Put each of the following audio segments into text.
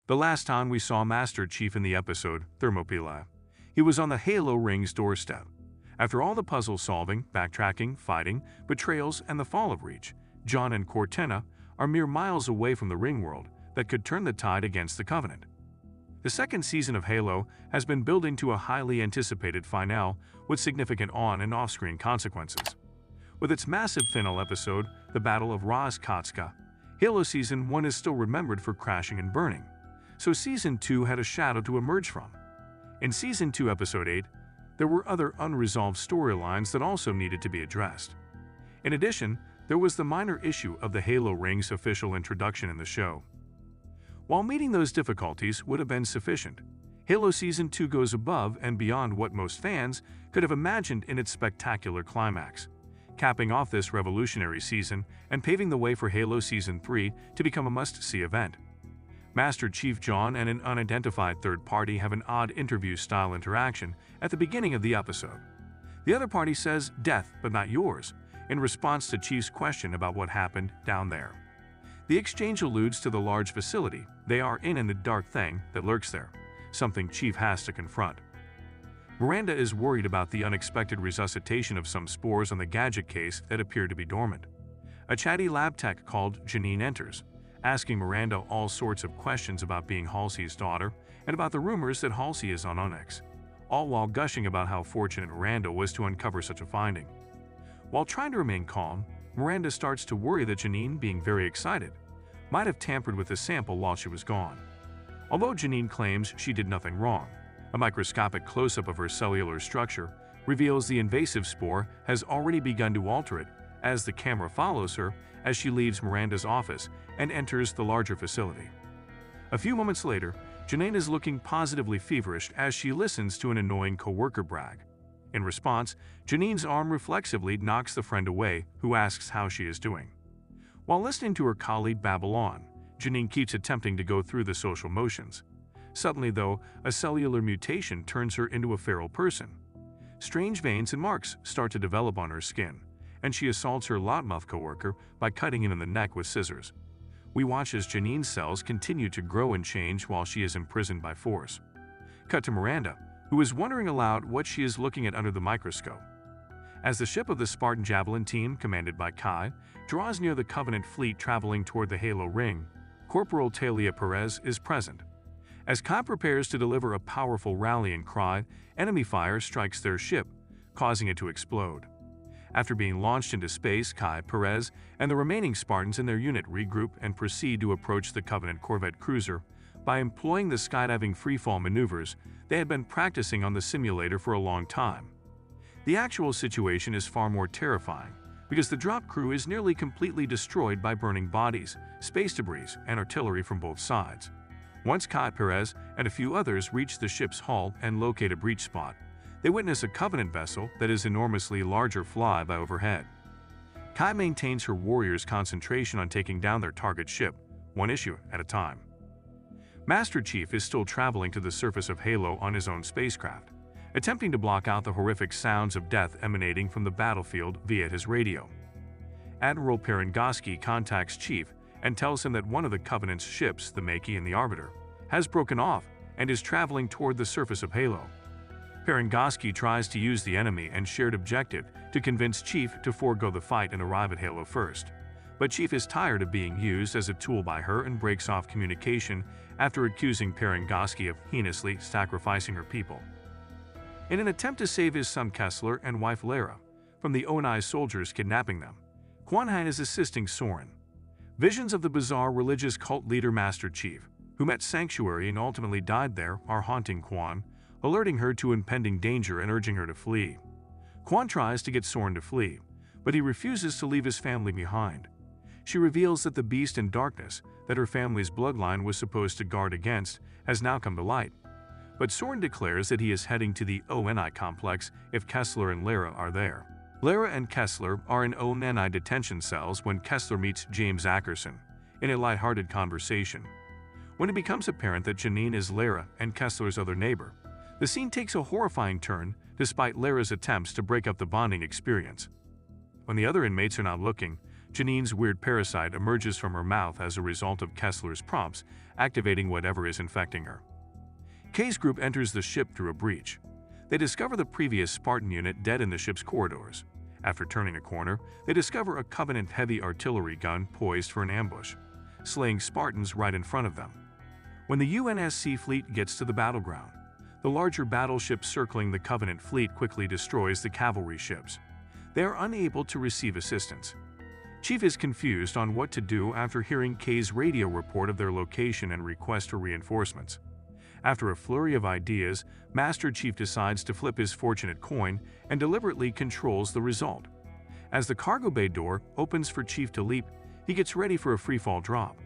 The last time we saw Master Chief in the episode Thermopylae, he was on the Halo Ring's doorstep. After all the puzzle solving, backtracking, fighting, betrayals, and the fall of Reach, John and Cortana are mere miles away from the Ring world that could turn the tide against the Covenant. The second season of Halo has been building to a highly anticipated finale with significant on- and off-screen consequences. With its massive final episode, the Battle of Ras Katzka, Halo Season 1 is still remembered for crashing and burning, so Season 2 had a shadow to emerge from. In Season 2, Episode 8, there were other unresolved storylines that also needed to be addressed. In addition, there was the minor issue of the Halo Ring's official introduction in the show. While meeting those difficulties would have been sufficient, Halo Season 2 goes above and beyond what most fans could have imagined in its spectacular climax, capping off this revolutionary season and paving the way for Halo Season 3 to become a must-see event. Master Chief John and an unidentified third party have an odd interview-style interaction at the beginning of the episode. The other party says, "Death, but not yours," in response to Chief's question about what happened down there. The exchange alludes to the large facility they are in and the dark thing that lurks there, something Chief has to confront. Miranda is worried about the unexpected resuscitation of some spores on the gadget case that appear to be dormant. A chatty lab tech called Janine enters, asking Miranda all sorts of questions about being Halsey's daughter and about the rumors that Halsey is on Onyx, all while gushing about how fortunate Miranda was to uncover such a finding. While trying to remain calm, Miranda starts to worry that Janine, being very excited, might have tampered with the sample while she was gone. Although Janine claims she did nothing wrong, a microscopic close-up of her cellular structure reveals the invasive spore has already begun to alter it as the camera follows her as she leaves Miranda's office and enters the larger facility. A few moments later, Janine is looking positively feverish as she listens to an annoying coworker brag. In response, Janine's arm reflexively knocks the friend away, who asks how she is doing. While listening to her colleague babble on, Janine keeps attempting to go through the social motions. Suddenly, though, a cellular mutation turns her into a feral person. Strange veins and marks start to develop on her skin, and she assaults her loudmouth coworker by cutting him in the neck with scissors. We watch as Janine's cells continue to grow and change while she is imprisoned by force. Cut to Miranda, who is wondering aloud what she is looking at under the microscope. As the ship of the Spartan Javelin team, commanded by Kai, draws near the Covenant fleet traveling toward the Halo Ring, Corporal Talia Perez is present. As Kai prepares to deliver a powerful rallying cry, enemy fire strikes their ship, causing it to explode. After being launched into space, Kai, Perez, and the remaining Spartans in their unit regroup and proceed to approach the Covenant corvette cruiser by employing the skydiving freefall maneuvers they had been practicing on the simulator for a long time. The actual situation is far more terrifying because the drop crew is nearly completely destroyed by burning bodies, space debris, and artillery from both sides. Once Kai, Perez, and a few others reach the ship's hull and locate a breach spot, they witness a Covenant vessel that is enormously larger fly by overhead. Kai maintains her warriors' concentration on taking down their target ship, one issue at a time. Master Chief is still traveling to the surface of Halo on his own spacecraft, attempting to block out the horrific sounds of death emanating from the battlefield via his radio. Admiral Perengoski contacts Chief and tells him that one of the Covenant's ships, the Maquis and the Arbiter, has broken off and is traveling toward the surface of Halo. Perengoski tries to use the enemy and shared objective to convince Chief to forego the fight and arrive at Halo first. But Chief is tired of being used as a tool by her and breaks off communication after accusing Perengoski of heinously sacrificing her people. In an attempt to save his son Kessler and wife Lara from the Onai soldiers kidnapping them, Quan Han is assisting Soren. Visions of the bizarre religious cult leader Master Chief, who met Sanctuary and ultimately died there, are haunting Quan, alerting her to impending danger and urging her to flee. Quan tries to get Soren to flee, but he refuses to leave his family behind. She reveals that the beast in darkness that her family's bloodline was supposed to guard against has now come to light. But Soren declares that he is heading to the ONI complex if Kessler and Lara are there. Lara and Kessler are in ONI detention cells when Kessler meets James Ackerson in a lighthearted conversation. When it becomes apparent that Janine is Lara and Kessler's other neighbor, the scene takes a horrifying turn despite Lara's attempts to break up the bonding experience. When the other inmates are not looking, Janine's weird parasite emerges from her mouth as a result of Kessler's prompts, activating whatever is infecting her. Kay's group enters the ship through a breach. They discover the previous Spartan unit dead in the ship's corridors. After turning a corner, they discover a Covenant heavy artillery gun poised for an ambush, slaying Spartans right in front of them. When the UNSC fleet gets to the battleground, the larger battleship circling the Covenant fleet quickly destroys the cavalry ships. They are unable to receive assistance. Chief is confused on what to do after hearing Kay's radio report of their location and request for reinforcements. After a flurry of ideas, Master Chief decides to flip his fortunate coin and deliberately controls the result. As the cargo bay door opens for Chief to leap, he gets ready for a freefall drop.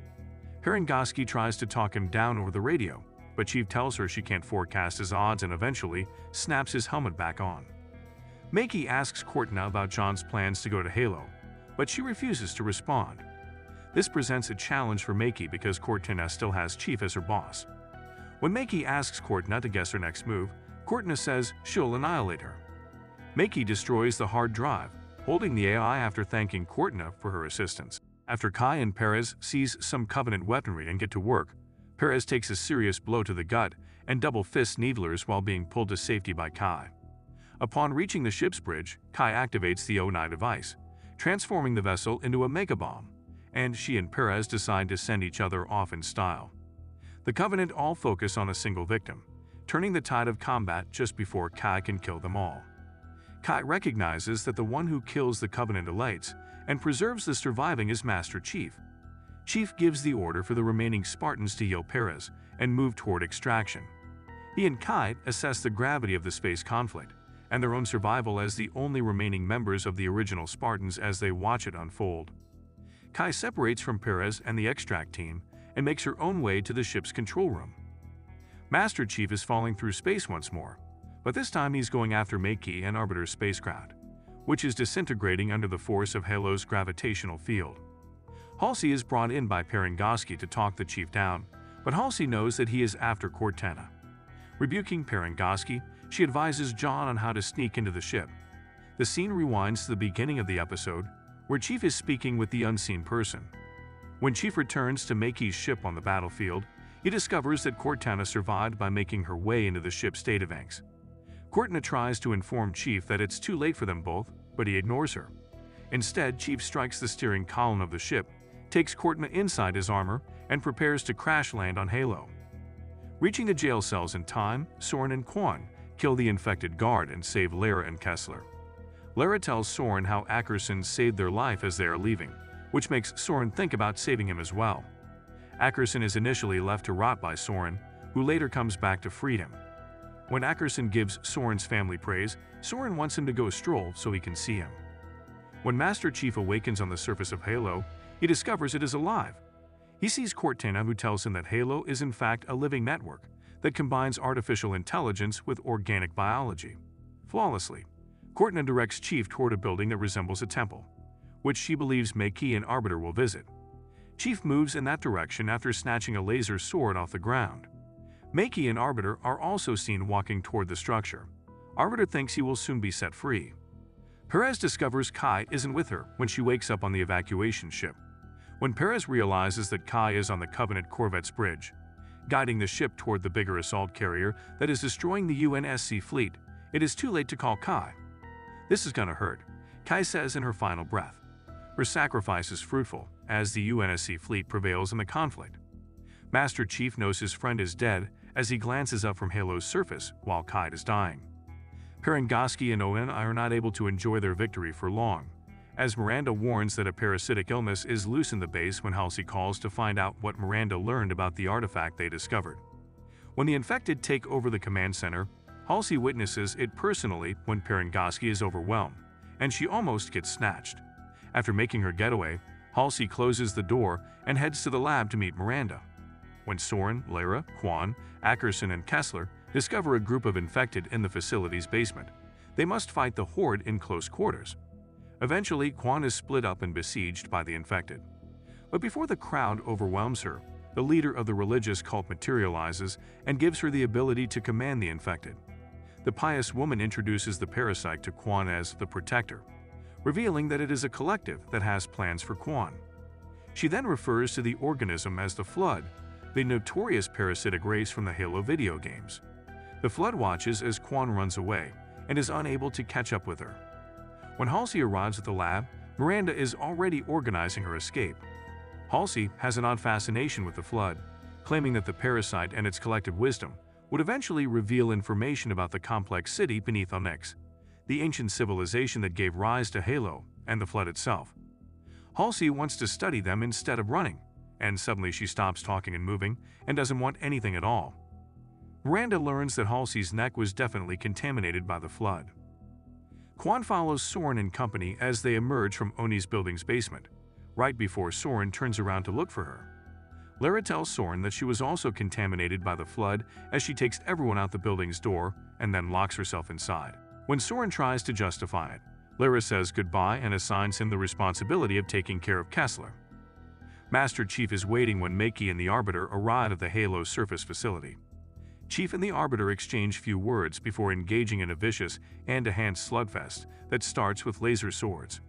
Perengoski tries to talk him down over the radio, but Chief tells her she can't forecast his odds and eventually snaps his helmet back on. Makey asks Cortana about John's plans to go to Halo, but she refuses to respond. This presents a challenge for Makey because Cortana still has Chief as her boss. When Makey asks Cortana to guess her next move, Cortana says she'll annihilate her. Makey destroys the hard drive, holding the AI after thanking Cortana for her assistance. After Kai and Perez seize some Covenant weaponry and get to work, Perez takes a serious blow to the gut and double-fists Needlers while being pulled to safety by Kai. Upon reaching the ship's bridge, Kai activates the Onai device, transforming the vessel into a megabomb, and she and Perez decide to send each other off in style. The Covenant all focus on a single victim, turning the tide of combat just before Kai can kill them all. Kai recognizes that the one who kills the Covenant elites and preserves the surviving is Master Chief. Chief gives the order for the remaining Spartans to heal Perez and move toward extraction. He and Kai assess the gravity of the space conflict and their own survival as the only remaining members of the original Spartans as they watch it unfold. Kai separates from Perez and the extract team and makes her own way to the ship's control room. Master Chief is falling through space once more, but this time he's going after Makey and Arbiter's spacecraft, which is disintegrating under the force of Halo's gravitational field. Halsey is brought in by Perengoski to talk the Chief down, but Halsey knows that he is after Cortana. Rebuking Perengoski, she advises John on how to sneak into the ship. The scene rewinds to the beginning of the episode, where Chief is speaking with the unseen person. When Chief returns to Makey's ship on the battlefield, he discovers that Cortana survived by making her way into the ship's databanks. Cortana tries to inform Chief that it's too late for them both, but he ignores her. Instead, Chief strikes the steering column of the ship, takes Cortana inside his armor, and prepares to crash land on Halo. Reaching the jail cells in time, Soren and Quan kill the infected guard and save Lara and Kessler. Lara tells Soren how Ackerson saved their life as they are leaving, which makes Soren think about saving him as well. Ackerson is initially left to rot by Soren, who later comes back to free him. When Ackerson gives Soren's family praise, Soren wants him to go stroll so he can see him. When Master Chief awakens on the surface of Halo, he discovers it is alive. He sees Cortana, who tells him that Halo is in fact a living network that combines artificial intelligence with organic biology. Flawlessly, Cortana directs Chief toward a building that resembles a temple, which she believes Makey and Arbiter will visit. Chief moves in that direction after snatching a laser sword off the ground. Makey and Arbiter are also seen walking toward the structure. Arbiter thinks he will soon be set free. Perez discovers Kai isn't with her when she wakes up on the evacuation ship. When Perez realizes that Kai is on the Covenant Corvette's bridge, guiding the ship toward the bigger assault carrier that is destroying the UNSC fleet, it is too late to call Kai. This is gonna hurt, Kai says in her final breath. Her sacrifice is fruitful, as the UNSC fleet prevails in the conflict. Master Chief knows his friend is dead as he glances up from Halo's surface while Kai is dying. Perengoski and Owen are not able to enjoy their victory for long, as Miranda warns that a parasitic illness is loose in the base when Halsey calls to find out what Miranda learned about the artifact they discovered. When the infected take over the command center, Halsey witnesses it personally when Perengoski is overwhelmed, and she almost gets snatched. After making her getaway, Halsey closes the door and heads to the lab to meet Miranda. When Soren, Lara, Quan, Ackerson, and Kessler discover a group of infected in the facility's basement, they must fight the horde in close quarters. Eventually, Quan is split up and besieged by the infected. But before the crowd overwhelms her, the leader of the religious cult materializes and gives her the ability to command the infected. The pious woman introduces the parasite to Quan as the Protector. revealing that it is a collective that has plans for Quan. She then refers to the organism as the Flood, the notorious parasitic race from the Halo video games. The Flood watches as Quan runs away and is unable to catch up with her. When Halsey arrives at the lab, Miranda is already organizing her escape. Halsey has an odd fascination with the Flood, claiming that the parasite and its collective wisdom would eventually reveal information about the complex city beneath Onyx, the ancient civilization that gave rise to Halo and the Flood itself. Halsey wants to study them instead of running, and suddenly she stops talking and moving and doesn't want anything at all. Miranda learns that Halsey's neck was definitely contaminated by the Flood. Quan follows Soren and company as they emerge from Oni's building's basement, right before Soren turns around to look for her. Lara tells Soren that she was also contaminated by the Flood as she takes everyone out the building's door and then locks herself inside. When Soren tries to justify it, Lara says goodbye and assigns him the responsibility of taking care of Kessler. Master Chief is waiting when Makey and the Arbiter arrive at the Halo surface facility. Chief and the Arbiter exchange few words before engaging in a vicious, hand-to-hand slugfest that starts with laser swords.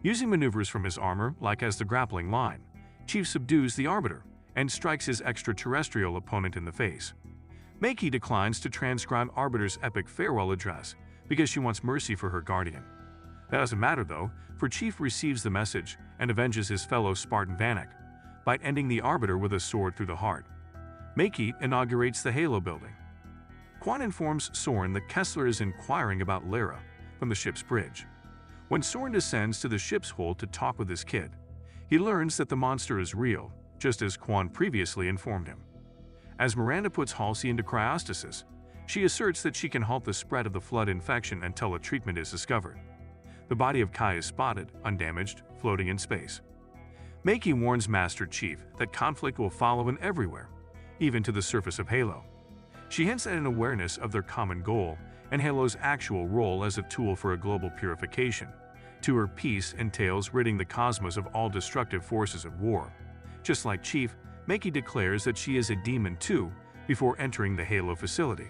Using maneuvers from his armor, like as the grappling line, Chief subdues the Arbiter and strikes his extraterrestrial opponent in the face. Makey declines to transcribe Arbiter's epic farewell address because she wants mercy for her guardian. That doesn't matter though, for Chief receives the message and avenges his fellow Spartan Vanek by ending the Arbiter with a sword through the heart. Makey inaugurates the Halo building. Quan informs Soren that Kessler is inquiring about Lara from the ship's bridge. When Soren descends to the ship's hold to talk with his kid, he learns that the monster is real, just as Quan previously informed him. As Miranda puts Halsey into cryostasis, she asserts that she can halt the spread of the Flood infection until a treatment is discovered. The body of Kai is spotted, undamaged, floating in space. Makey warns Master Chief that conflict will follow him everywhere, even to the surface of Halo. She hints at an awareness of their common goal and Halo's actual role as a tool for a global purification. To her, peace entails ridding the cosmos of all destructive forces of war. Just like Chief, Makey declares that she is a demon too before entering the Halo facility.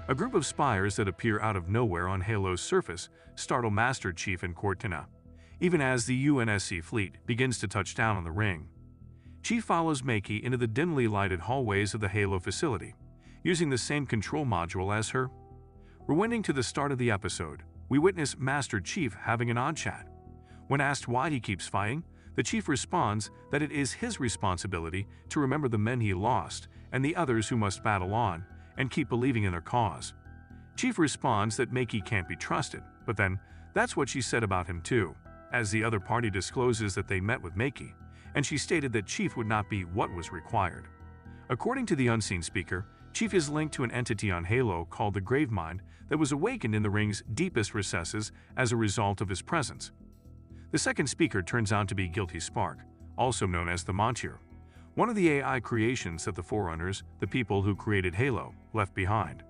A group of spires that appear out of nowhere on Halo's surface startle Master Chief and Cortina, even as the UNSC fleet begins to touch down on the ring. Chief follows Makey into the dimly lighted hallways of the Halo facility, using the same control module as her. Rewinding to the start of the episode, we witness Master Chief having an odd chat. When asked why he keeps fighting, the Chief responds that it is his responsibility to remember the men he lost and the others who must battle on and keep believing in their cause. Chief responds that Makey can't be trusted, but then that's what she said about him too, as the other party discloses that they met with Makey, and she stated that Chief would not be what was required. According to the unseen speaker, Chief is linked to an entity on Halo called the Gravemind that was awakened in the ring's deepest recesses as a result of his presence. The second speaker turns out to be Guilty Spark, also known as the Montier, one of the AI creations that the Forerunners, the people who created Halo, left behind.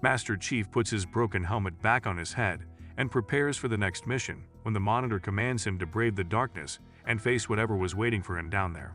Master Chief puts his broken helmet back on his head and prepares for the next mission when the Monitor commands him to brave the darkness and face whatever was waiting for him down there.